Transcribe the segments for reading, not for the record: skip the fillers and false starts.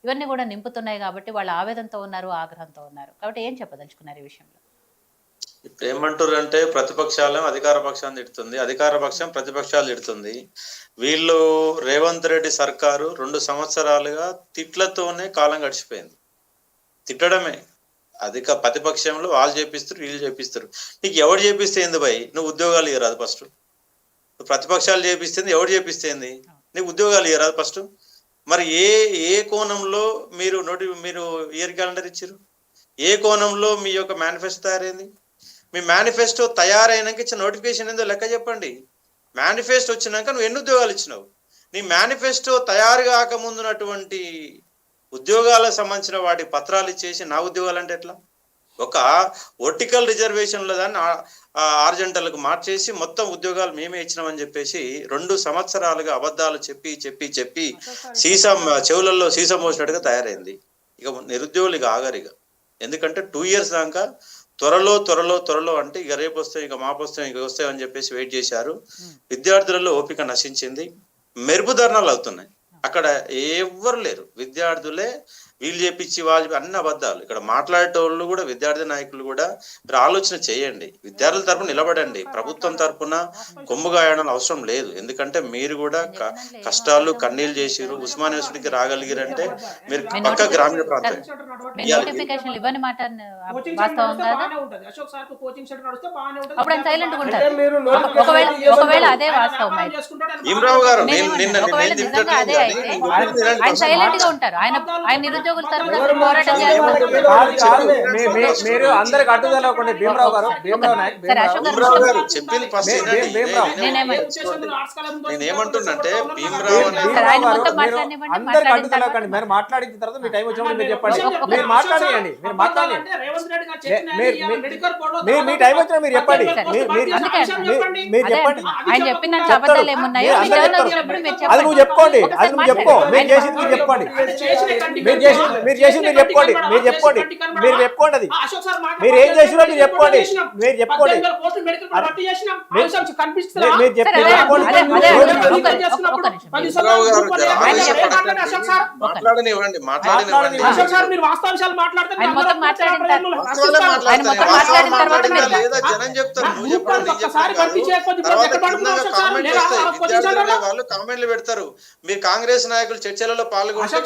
ఇవన్నీ కూడా నింపుతున్నాయి కాబట్టి వాళ్ళు ఆవేదనతో ఉన్నారు, ఆగ్రహంతో ఉన్నారు. కాబట్టి ఏం చెప్పదలుచుకున్నారు ఈ విషయంలో? ఇప్పుడు ఏమంటారంటే ప్రతిపక్షాలేమో అధికార పక్షాన్ని తిడుతుంది, అధికార పక్షం ప్రతిపక్షాలు తిడుతుంది. వీళ్ళు రేవంత్ రెడ్డి సర్కారు 2 సంవత్సరాలుగా తిట్లతోనే కాలం గడిచిపోయింది. తిట్టడమే. ప్రతిపక్షంలో వాళ్ళు చేపిస్తారు, వీళ్ళు చేపిస్తారు. నీకు ఎవడు చేపిస్తే ఏంది భయ్? నువ్వు ఉద్యోగాలు ఇయ్యరాదు ఫస్ట్. ప్రతిపక్షాలు చేపిస్తుంది, ఎవడు చేపిస్తేంది? నీకు ఉద్యోగాలు ఇయ్యరాదు ఫస్ట్. మరి ఏ కోణంలో మీరు ఇయర్ క్యాలెండర్ ఇచ్చారు? ఏ కోణంలో మీ యొక్క మేనిఫెస్టో తయారైంది? మీ మేనిఫెస్టో తయారైనాక ఇచ్చిన నోటిఫికేషన్ ఏందో లెక్క చెప్పండి. మేనిఫెస్టో వచ్చినాక నువ్వు ఎన్ని ఉద్యోగాలు ఇచ్చినావు? నీ మేనిఫెస్టో తయారు కాకముందున్నటువంటి ఉద్యోగాలకు సంబంధించిన వాటి పత్రాలు ఇచ్చేసి నా ఉద్యోగాలు అంటే ఎట్లా? ఒక వర్టికల్ రిజర్వేషన్లో దాన్ని ఆర్జెంటల్కు మార్చేసి మొత్తం ఉద్యోగాలు మేమే ఇచ్చినామని చెప్పేసి 2 సంవత్సరాలుగా అబద్ధాలు చెప్పి చెవులలో సీసం పోసినట్టుగా తయారైంది. ఇక నిరుద్యోగులు ఇక ఆగరు. ఎందుకంటే 2 years దాకా త్వరలో అంటే ఇక రేపు వస్తాయి, ఇక మాపు వస్తాయి, ఇక వస్తాయి అని చెప్పేసి వెయిట్ చేశారు. విద్యార్థులలో ఓపిక నశించింది. మెరుపు ధర్నాలు అవుతున్నాయి. అక్కడ ఎవ్వరు లేరు, విద్యార్థులే. వీళ్ళు చేపించి వాళ్ళు అన్ని అబద్ధాలు. ఇక్కడ మాట్లాడేటోళ్ళు కూడా విద్యార్థి నాయకులు కూడా మీరు ఆలోచన చేయండి. విద్యార్థుల తరపున నిలబడండి. ప్రభుత్వం తరపున కొమ్ము గాయడం అవసరం లేదు. ఎందుకంటే మీరు కూడా కష్టాలు కన్నీళ్ళు చేసిరు, ఉస్మాన్ యూనివర్సిటీకి రాగలిగారంటే మీరు పక్క గ్రామీణ ప్రాంతం. భీమరావు గారు మీరు అందరికి అడ్డు తెలవకండి. భీమరావు గారు, భీమరావు గారు చెప్పింది ఫస్ట్ నేనేమంటున్నంటే అందరికి అడ్డు తెలవకండి. మీరు మాట్లాడిన తర్వాత మీ టైం వచ్చినప్పుడు మీరు చెప్పండి. మీరు మాట్లాడండి, మీరు మాట్లాడండి. మీ టైం వచ్చినా మీరు చెప్పండి. మీరు చెప్పండి. అది నువ్వు చెప్పుకోండి, అది నువ్వు చెప్పుకో. మీరు చేసింది మీరు చెప్పండి. మీరు చేసింది మీరు చెప్పుకోండి. మీరు చెప్పుకోండి. అది మీరు ఏం చేసినా మీరు చెప్పుకోండి. మీరు చెప్పుకోండి. వాళ్ళు కామెంట్లు పెడతారు. మీరు కాంగ్రెస్ నాయకులు చర్చలలో పాల్గొంటే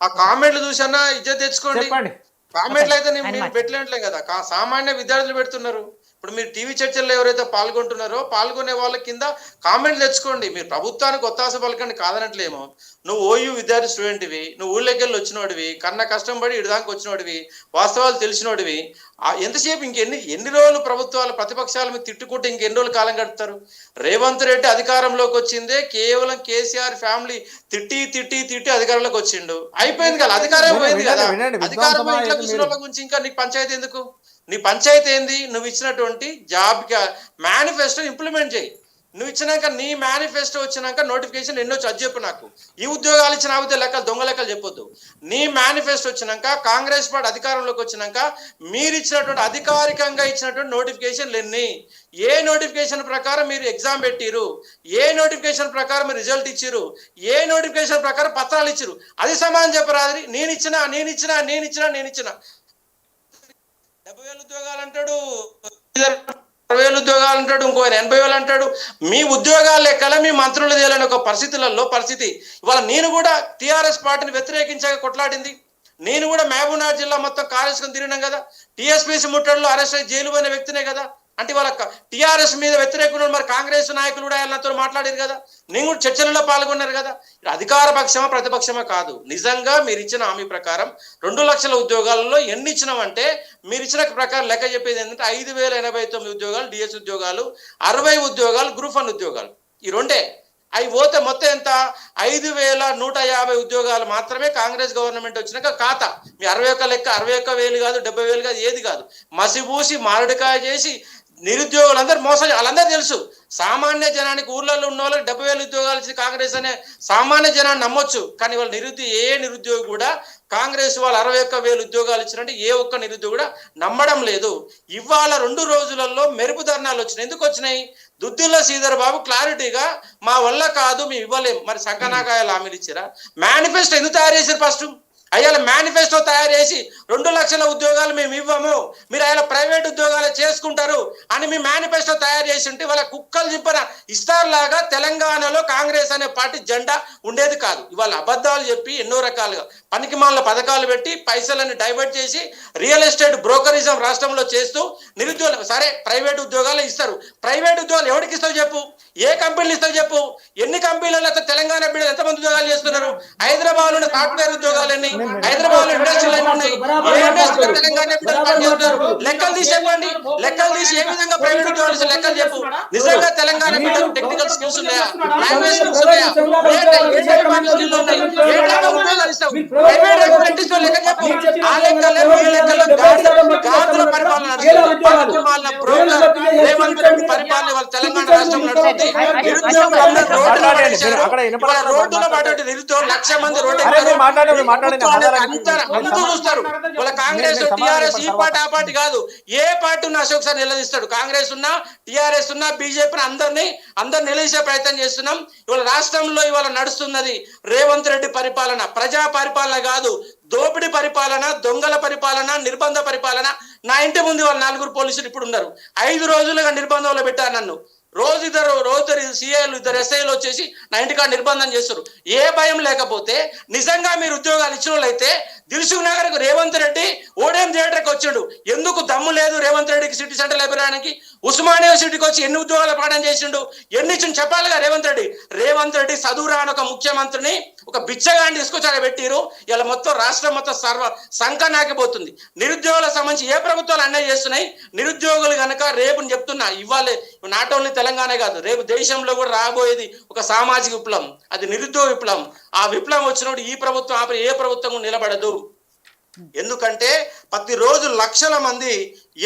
ఆ కామెంట్లు చూసన్నా ఇజ్జత్ తెచ్చుకోండి. కామెంట్లు అయితే నేను పెట్టలేట్లే కదా, సామాన్య విద్యార్థులు పెడుతున్నారు. ఇప్పుడు మీరు టీవీ చర్చల్లో ఎవరైతే పాల్గొంటున్నారో పాల్గొనే వాళ్ళ కింద కామెంట్లు తెచ్చుకోండి. మీరు ప్రభుత్వానికి ఒత్తాస పలకండి కాదనట్లేమో. నువ్వు ఓయూ విద్యార్థి స్టూడెంట్వి, నువ్వు ఊళ్ళకెళ్ళి వచ్చినోడివి, కన్నా కష్టం పడి ఇడిదాకా వచ్చినోడివి, వాస్తవాలు తెలిసినోడివి. ఎంతసేపు ఎన్ని రోజులు ప్రభుత్వాలు ప్రతిపక్షాల మీద తిట్టుకుంటే ఇంకెన్ని రోజులు కాలం గడుపుతారు? రేవంత్ రెడ్డి అధికారంలోకి వచ్చిందే కేవలం కేసీఆర్ ఫ్యామిలీ తిట్టి అధికారంలోకి వచ్చిండు. అయిపోయింది కదా, అధికారం పోయింది కదా. అధికారం ఇంట్లో కూర్చున్న గురించి ఇంకా నీకు పంచాయతీ ఎందుకు? నీ పంచాయతీ ఏంది? నువ్వు ఇచ్చినటువంటి జాబ్ మేనిఫెస్టో ఇంప్లిమెంట్ చేయి. నువ్వు ఇచ్చినాక నీ మేనిఫెస్టో వచ్చినాక నోటిఫికేషన్ ఎన్నో చెప్పు. నాకు ఈ ఉద్యోగాలు ఇచ్చిన లెక్కలు దొంగ లెక్కలు చెప్పొద్దు. నీ మేనిఫెస్టో వచ్చినాక కాంగ్రెస్ పార్టీ అధికారంలోకి వచ్చినాక మీరు ఇచ్చినటువంటి అధికారికంగా ఇచ్చినటువంటి నోటిఫికేషన్లు ఎన్ని? ఏ నోటిఫికేషన్ ప్రకారం మీరు ఎగ్జామ్ పెట్టిరు? ఏ నోటిఫికేషన్ ప్రకారం మీరు రిజల్ట్ ఇచ్చిరు? ఏ నోటిఫికేషన్ ప్రకారం పత్రాలు ఇచ్చిరు? అది సమానం చెప్పరాదు. నేను ఇచ్చిన 70,000 ఉద్యోగాలు అంటాడు, 60,000 ఉద్యోగాలు అంటాడు, ఇంకో 80,000 అంటాడు. మీ ఉద్యోగాలు లెక్కల మీ మంత్రులు తేలని ఒక పరిస్థితి ఇవాళ నేను కూడా టీఆర్ఎస్ పార్టీని వ్యతిరేకించక కొట్లాడింది. నేను కూడా మహబూబ్నగర్ జిల్లా మొత్తం కాలేసుకొని తిరిగినాం కదా. టీఎస్పీసీ ముట్టడిలో అరెస్ట్ అయ్యి జైలు పోయిన వ్యక్తినే కదా. అంటే వాళ్ళ టీఆర్ఎస్ మీద వ్యతిరేకులు మరి కాంగ్రెస్ నాయకులు కూడా వాళ్ళతో మాట్లాడారు కదా. నేను కూడా చర్చలలో పాల్గొన్నారు కదా. అధికార పక్షమా ప్రతిపక్షమా కాదు. నిజంగా మీరు ఇచ్చిన హామీ ప్రకారం 2 లక్షల ఉద్యోగాలలో ఎన్ని ఇచ్చినామంటే మీరు ఇచ్చిన ప్రకారం లెక్క చెప్పేది ఏంటంటే 5,089 ఉద్యోగాలు డిఎస్ ఉద్యోగాలు, 60 ఉద్యోగాలు గ్రూప్ 1 ఉద్యోగాలు. ఈ రెండే. అవి పోతే మొత్తం ఎంత? 5,150 ఉద్యోగాలు మాత్రమే కాంగ్రెస్ గవర్నమెంట్ వచ్చినాక ఖాతా. మీ 61 లెక్క 61,000 కాదు, 70,000 కాదు, ఏది కాదు. మసిబూసి మారడికాయ చేసి నిరుద్యోగులందరూ మోసం. వాళ్ళందరూ తెలుసు. సామాన్య జనానికి ఊర్లలో ఉన్న వాళ్ళకి 70,000 ఉద్యోగాలు ఇచ్చి కాంగ్రెస్ అనే సామాన్య జనాన్ని నమ్మొచ్చు. కానీ వాళ్ళ నిరుద్యోగి కూడా కాంగ్రెస్ వాళ్ళు 61,000 ఉద్యోగాలు ఇచ్చినట్టు ఏ ఒక్క నిరుద్యోగి కూడా నమ్మడం లేదు. ఇవాళ 2 రోజులలో మెరుపు ధర్నాలు వచ్చినాయి. ఎందుకు వచ్చినాయి? దుద్దిల్ల శ్రీధర్ బాబు క్లారిటీగా మా వల్ల కాదు మేము ఇవ్వలేం. మరి సంకనాకాయలు హామీలు ఇచ్చారా? మేనిఫెస్టో ఎందుకు తయారు చేశారు? ఫస్ట్ అయ్యాల మేనిఫెస్టో తయారు చేసి 2 లక్షల ఉద్యోగాలు మేము ఇవ్వము, మీరు అయ్యాల ప్రైవేట్ ఉద్యోగాలు చేసుకుంటారు అని మీ మేనిఫెస్టో తయారు చేసి ఉంటే వాళ్ళ కుక్కలు చింపన ఇస్తారులాగా తెలంగాణలో కాంగ్రెస్ అనే పార్టీ జెండా ఉండేది కాదు. ఇవాళ అబద్ధాలు చెప్పి ఎన్నో రకాలుగా పనికిమాల పథకాలు పెట్టి పైసలను డైవర్ట్ చేసి రియల్ ఎస్టేట్ బ్రోకరిజం రాష్ట్రంలో చేస్తూ నిరుద్యోగులు సరే ప్రైవేట్ ఉద్యోగాలు ఇస్తారు. ప్రైవేట్ ఉద్యోగాలు ఎవరికి ఇస్తావు చెప్పు? ఏ కంపెనీలు ఇస్తావు చెప్పు? ఎన్ని కంపెనీలలో తెలంగాణ బిడ్డలు ఎంతమంది ఉద్యోగాలు చేస్తున్నారు? హైదరాబాద్ లో సాఫ్ట్వేర్ ఉద్యోగాలు ఎన్ని? హైదరాబాద్ లో ఇండస్ట్రీలు ఎన్ని ఉన్నాయి? ఏ ఇండస్ట్రీలో తెలంగాణ బిడ్డలు పనిచేస్తున్నారు? లెక్కలు తీసి చెప్పండి. లెక్కలు తీసి ఏ విధంగా ప్రైవేట్ ఉద్యోగాలు లెక్కలు చెప్పు. నిజంగా తెలంగాణ బిడ్డలు టెక్నికల్ స్కిల్స్ ఉన్నాయా? లాంగ్వేజ్ స్కిల్స్ ఉన్నాయా? ఉద్యోగాలు ఇస్తావు. ప్రైవేట్ అప్రెంటిస్ లెక్క చెప్పు. ఆ లెక్కలే ఈ లెక్కలో గాజుల పరిపాలన రేవంత్ రెడ్డి పరిపాలన వాళ్ళ తెలంగాణ రాష్ట్రం నడుస్తుంది. రోడ్డులో పడ్డ నిరుద్యోగులు 1,00,000 మంది రోడ్డు అంతా చూస్తారు. వాళ్ళ కాంగ్రెస్ టీఆర్ఎస్ ఈ పార్టీ ఆ పార్టీ కాదు, ఏ పార్టీ ఉన్న అశోక్ సార్ నిలదీస్తాడు. కాంగ్రెస్ ఉన్నా టీఆర్ఎస్ ఉన్నా బీజేపీ అందరినీ నిలదీసే ప్రయత్నం చేస్తున్నాం. ఇవాళ రాష్ట్రంలో ఇవాళ నడుస్తున్నది రేవంత్ రెడ్డి పరిపాలన, ప్రజా పరిపాలన కాదు, దోపిడీ పరిపాలన, దొంగల పరిపాలన, నిర్బంధ పరిపాలన. నా ఇంటి ముందు వాళ్ళు 4 పోలీసులు ఇప్పుడు ఉన్నారు. 5 రోజులుగా నిర్బంధంలో పెట్టారు నన్ను. రోజు ఇద్దరు సిఐలు 2 ఎస్ఐలు వచ్చేసి నా ఇంటికాడ నిర్బంధం చేస్తారు. ఏ భయం లేకపోతే నిజంగా మీరు ఉద్యోగాలు ఇచ్చిన వాళ్ళైతే దిల్సుఖ్ నగర్ కు రేవంత్ రెడ్డి ఓడిఎం థియేటర్కి వచ్చాడు. ఎందుకు దమ్ము లేదు రేవంత్ రెడ్డికి సిటీ సెంటర్ లైబ్రరీకి? ఉస్మానియా సిటీకి వచ్చి ఎన్ని ఉద్యోగాల పాఠం చేసిండు? ఎన్ని ఇచ్చిన చెప్పాలిగా రేవంత్ రెడ్డి. రేవంత్ రెడ్డి చదువురాని ఒక ముఖ్యమంత్రిని ఒక బిచ్చగాన్ని తీసుకొచ్చి పెట్టిరు. ఇలా మొత్తం రాష్ట్రం మొత్తం సంకనాకిపోతుంది. నిరుద్యోగులకు సంబంధించి ఏ ప్రభుత్వాలు అన్యాయం చేస్తున్నాయి? నిరుద్యోగులు కనుక రేపు చెప్తున్నా ఇవ్వాలి, నాట్ ఓన్లీ తెలంగాణ కాదు, రేపు దేశంలో కూడా రాబోయేది ఒక సామాజిక విప్లవం, అది నిరుద్యోగ విప్లవం. ఆ విప్లవం వచ్చినప్పుడు ఈ ప్రభుత్వం ఆపై ఏ ప్రభుత్వం నిలబడదు. ఎందుకంటే ప్రతిరోజు లక్షల మంది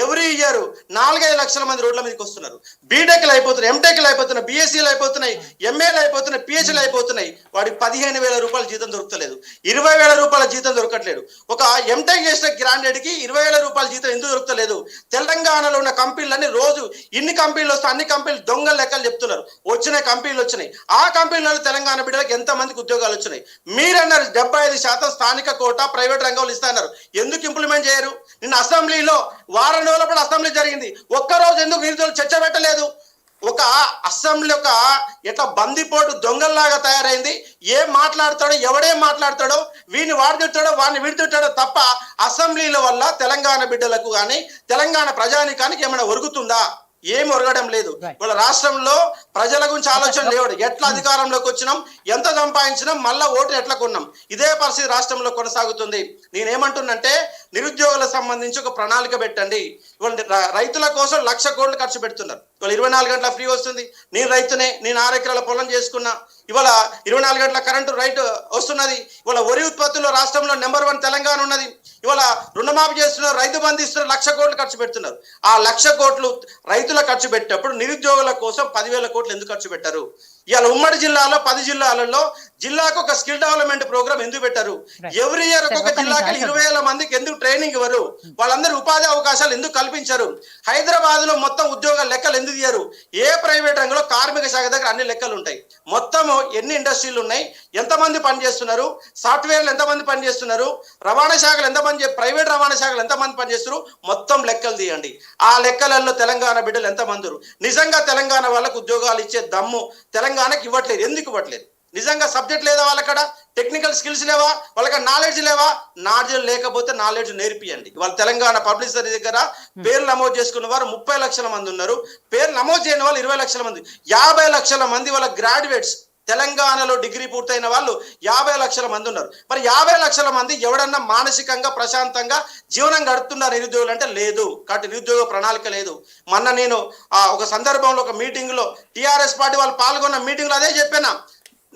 ఎవ్రీ ఇయర్ 4-5 లక్షల మంది రోడ్ల మీదకి వస్తున్నారు. బీటెక్లు అయిపోతున్నాయి, ఎంటెక్లు అయిపోతున్నాయి, బీఎస్సీలు అయిపోతున్నాయి, ఎంఏలు అయిపోతున్నాయి, పిహెచ్లు అయిపోతున్నాయి. వాడికి 15,000 రూపాయల జీతం దొరకలేదు, 20,000 రూపాయల జీతం దొరకట్లేదు. ఒక ఎంటెక్ చేసిన గ్రాడ్యుయేట్కి 20,000 రూపాయల జీతం ఎందుకు దొరకలేదు? తెలంగాణలో ఉన్న కంపెనీలన్నీ రోజు ఇన్ని కంపెనీలు వస్తే అన్ని కంపెనీలు దొంగ లెక్కలు చెప్తున్నారు. వచ్చిన కంపెనీలు వచ్చినాయి. ఆ కంపెనీలలో తెలంగాణ బిడ్డలకు ఎంతమందికి ఉద్యోగాలు వచ్చినాయి? మీరన్నారు 75% స్థానిక కోటా ప్రైవేట్ రంగంలో ఇస్తాన్నారు. ఎందుకు ఇంప్లిమెంట్ చేయరు? నిన్న అసెంబ్లీలో వారం రోజుల పాటు అసెంబ్లీ జరిగింది, ఒక్కరోజు ఎందుకు నిరుద్యోగులు చర్చ పెట్టలేదు? ఒక అసెంబ్లీ ఒక ఎట్లా బందిపోటు దొంగల్లాగా తయారైంది. ఏం మాట్లాడతాడో ఎవడేం మాట్లాడతాడో, వీడిని వాడు తిట్టాడో వాడిని వీడి తిట్టాడో తప్ప అసెంబ్లీల వల్ల తెలంగాణ బిడ్డలకు కానీ తెలంగాణ ప్రజానికానికి ఏమైనా ఒరుగుతుందా? ఏమి ఒరగడం లేదు. వాళ్ళ రాష్ట్రంలో ప్రజల గురించి ఆలోచన లేవు. ఎట్లా అధికారంలోకి వచ్చినాం, ఎంత సంపాదించినాం, మళ్ళా ఓటు ఎట్లా కొన్నాం, ఇదే పరిస్థితి రాష్ట్రంలో కొనసాగుతుంది. నేనేమంటున్నంటే నిరుద్యోగులకు సంబంధించి ఒక ప్రణాళిక పెట్టండి. రైతుల కోసం 1,00,000 కోట్లు ఖర్చు పెడుతున్నారు. ఇవాళ 24 గంటల ఫ్రీ వస్తుంది. నేను రైతునే, నేను 6 ఎకరాల పొలం చేసుకున్నా. ఇవాళ 24 గంటల కరెంటు రైట్ వస్తున్నది. ఇవాళ వరి ఉత్పత్తిలో రాష్ట్రంలో నెంబర్ 1 తెలంగాణ ఉన్నది. ఇవాళ రుణమాఫీ చేస్తున్నారు, రైతు బంధు ఇస్తున్నారు, 1,00,000 కోట్లు ఖర్చు పెడుతున్నారు. ఆ 1,00,000 కోట్లు రైతుల ఖర్చు పెట్టేటప్పుడు నిరుద్యోగుల కోసం 10,000 కోట్లు ఎందుకు ఖర్చు పెట్టారు? ఇవాళ ఉమ్మడి జిల్లాలో 10 జిల్లాలలో జిల్లాకు ఒక స్కిల్ డెవలప్మెంట్ ప్రోగ్రామ్ ఎందుకు పెట్టారు? ఎవ్రీ ఇయర్ ఒక్కొక్క జిల్లాకి 20,000 మందికి ఎందుకు ట్రైనింగ్ ఇవ్వరు? వాళ్ళందరూ ఉపాధి అవకాశాలు ఎందుకు కల్పించరు? హైదరాబాద్ లో మొత్తం ఉద్యోగాల లెక్కలు ఎందుకు ఇయ్యరు? ఏ ప్రైవేట్ రంగంలో కార్మిక శాఖ దగ్గర అన్ని లెక్కలు ఉంటాయి. మొత్తం ఎన్ని ఇండస్ట్రీలు ఉన్నాయి, ఎంతమంది పనిచేస్తున్నారు, సాఫ్ట్వేర్లు ఎంతమంది పనిచేస్తున్నారు, రవాణా శాఖలు ఎంతమంది, ప్రైవేట్ రవాణా శాఖలు ఎంతమంది పనిచేస్తున్నారు, మొత్తం లెక్కలు తీయండి. ఆ లెక్కలలో తెలంగాణ బిడ్డలు ఎంతమంది? నిజంగా తెలంగాణ వాళ్ళకు ఉద్యోగాలు ఇచ్చే దమ్ము తెలంగాణకి ఇవ్వట్లేదు. ఎందుకు ఇవ్వట్లేదు? నిజంగా సబ్జెక్ట్ లేదా వాళ్ళక్కడ, టెక్నికల్ స్కిల్స్ లేవా, వాళ్ళకి నాలెడ్జ్ లేవా? నాలెడ్జ్ లేకపోతే నాలెడ్జ్ నేర్పియండి. వాళ్ళ తెలంగాణ పబ్లిసిటీ దగ్గర పేర్లు నమోదు చేసుకున్న వారు 30 లక్షల మంది ఉన్నారు. పేర్లు నమోదు చేయని వాళ్ళు 20 లక్షల మంది, 50 లక్షల మంది వాళ్ళ గ్రాడ్యుయేట్స్. తెలంగాణలో డిగ్రీ పూర్తయిన వాళ్ళు 50 లక్షల మంది ఉన్నారు. మరి 50 లక్షల మంది ఎవడన్నా మానసికంగా ప్రశాంతంగా జీవనం గడుపుతున్నారు నిరుద్యోగులు అంటే? లేదు. కాబట్టి నిరుద్యోగ ప్రణాళిక లేదు. మొన్న నేను ఒక సందర్భంలో ఒక మీటింగ్ లో టీఆర్ఎస్ పార్టీ వాళ్ళు పాల్గొన్న మీటింగ్ లో అదే చెప్పాను.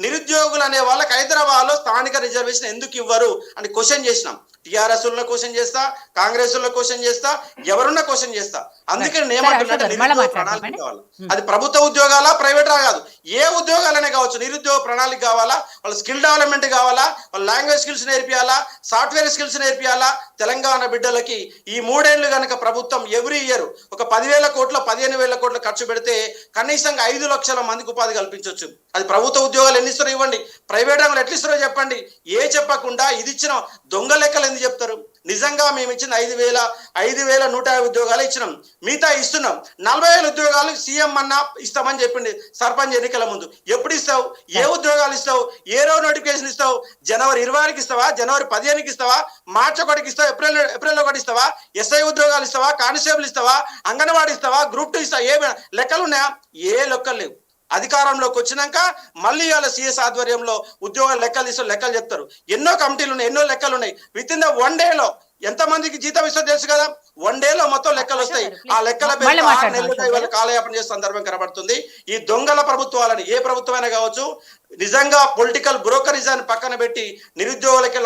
నిరుద్యోగులు అనే వాళ్ళకి హైదరాబాద్ లో స్థానిక రిజర్వేషన్ ఎందుకు ఇవ్వరు అని క్వశ్చన్ చేసినాం. టిఆర్ఎస్ క్వశ్చన్ చేస్తా, కాంగ్రెస్ క్వశ్చన్ చేస్తా, ఎవరున్నా క్వశ్చన్ చేస్తా. అందుకని నేను ఏమంటున్నా, నిరుద్యోగ ప్రణాళిక కావాలి. అది ప్రభుత్వ ఉద్యోగాలా ప్రైవేట్ కాదు, ఏ ఉద్యోగాలనే కావచ్చు. నిరుద్యోగ ప్రణాళిక కావాలా, వాళ్ళ స్కిల్ డెవలప్మెంట్ కావాలా, వాళ్ళ లాంగ్వేజ్ స్కిల్స్ నేర్పియాలా, సాఫ్ట్వేర్ స్కిల్స్ నేర్పియాలా. తెలంగాణ బిడ్డలకి ఈ 3 ఏళ్ళు కనుక ప్రభుత్వం ఎవ్రీ ఇయర్ ఒక 10,000 కోట్లు 15,000 కోట్లు ఖర్చు పెడితే కనీసంగా 5 లక్షల మందికి ఉపాధి కల్పించవచ్చు. అది ప్రభుత్వ ఉద్యోగాలు ఎన్ని ఇస్తారో ఇవ్వండి, ప్రైవేట్ రంగంలో ఎట్లా ఇస్తారో చెప్పండి. ఏ చెప్పకుండా ఇది ఇచ్చిన దొంగ లెక్కలు ఎందుకు చెప్తారు? నిజంగా మేము ఇచ్చిన 5,150 ఉద్యోగాలు ఇచ్చినాం, మిగతా ఇస్తున్నాం. 40,000 ఉద్యోగాలు సీఎం అన్నా ఇస్తామని చెప్పింది సర్పంచ్ ఎన్నికల ముందు. ఎప్పుడు ఇస్తావు? ఏ ఉద్యోగాలు ఇస్తావు? ఏ రోజు నోటిఫికేషన్ ఇస్తావు? జనవరి 20కి ఇస్తావా? జనవరి 15కి ఇస్తావా? మార్చి 1కి ఇస్తావా? ఏప్రిల్ 1 ఇస్తావా? ఎస్ఐ ఉద్యోగాలు ఇస్తావా? కానిస్టేబుల్ ఇస్తావా? అంగన్వాడీ ఇస్తావా? గ్రూప్ 2 ఇస్తావా? ఏ లెక్కలు ఉన్నాయా? ఏ లెక్కలు లేవు. అధికారంలోకి వచ్చినాక మళ్ళీ వాళ్ళ సిఎస్ ఆధ్వర్యంలో ఉద్యోగాలు లెక్కలు చెప్తారు. ఎన్నో కమిటీలు ఉన్నాయి, ఎన్నో లెక్కలు ఉన్నాయి. విత్ ఇన్ ద 1 డేలో ఎంతమందికి జీతం ఇస్తో తెలుసు కదా. 1 డేలో మొత్తం లెక్కలు వస్తాయి. ఆ లెక్కల పేరు 6 నెలలు కాలయాపన చేసే సందర్భం కనబడుతుంది. ఈ దొంగల ప్రభుత్వాలని, ఏ ప్రభుత్వమైనా కావచ్చు, నిజంగా పొలిటికల్ బ్రోకరిజాన్ని పక్కన పెట్టి నిరుద్యోగులకి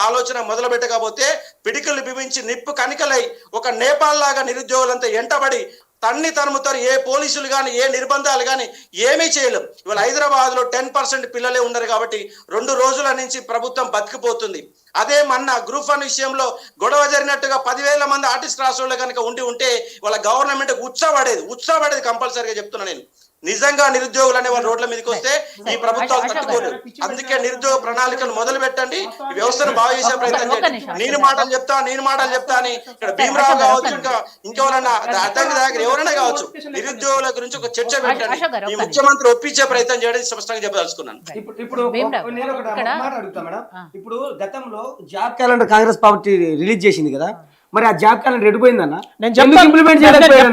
ఆలోచన మొదలు పెట్టకపోతే పిడికలు బిగించి నిప్పు కనికలై ఒక నేపాల్ లాగా నిరుద్యోగులంతా ఎంటబడి తన్ని తరుముతారు. ఏ పోలీసులు కానీ, ఏ నిర్బంధాలు కానీ ఏమీ చేయలేం. ఇవాళ హైదరాబాద్ లో 10% పిల్లలే ఉన్నారు కాబట్టి 2 రోజుల నుంచి ప్రభుత్వం బతికిపోతుంది. అదే మొన్న గ్రూప్ 1 విషయంలో గొడవ జరిగినట్టుగా 10,000 మంది ఆర్టిస్ట్ రాష్ట్రంలో కనుక ఉంటే వాళ్ళ గవర్నమెంట్ ఉత్సాహపడేది కంపల్సరీగా చెప్తున్నా నేను. నిజంగా నిరుద్యోగులు అనే వాళ్ళు రోడ్ల మీదకి వస్తే ఈ ప్రభుత్వాలు తట్టుకోలేదు. అందుకే నిరుద్యోగ ప్రణాళికలు మొదలు పెట్టండి, ఈ వ్యవస్థను బాగు చేసే ప్రయత్నం చేయండి. నేను మాటలు చెప్తా అని ఇక్కడ భీమరావు కావచ్చు, ఇంకెవరన్నా అడ్డంకి దగ్గర ఎవరైనా కావచ్చు, నిరుద్యోగుల గురించి ఒక చర్చ పెట్టండి. ఈ ముఖ్యమంత్రి ఒప్పించే ప్రయత్నం చేయడం స్పష్టంగా చెప్పదలుచుకున్నాను. ఇప్పుడు నేను ఒక మాట అడుగుతా మేడం. ఇప్పుడు గతంలో job calendar Congress party release చేసింది కదా, మరి ఆ జాబ్ క్యాలెండర్ ఎడిపోయిందన్న? నేను ఇంప్లిమెంట్ చేయలేకపోయారు.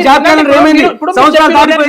జాబ్ క్యాలెండర్ ఏమైంది? సంవత్సరాలు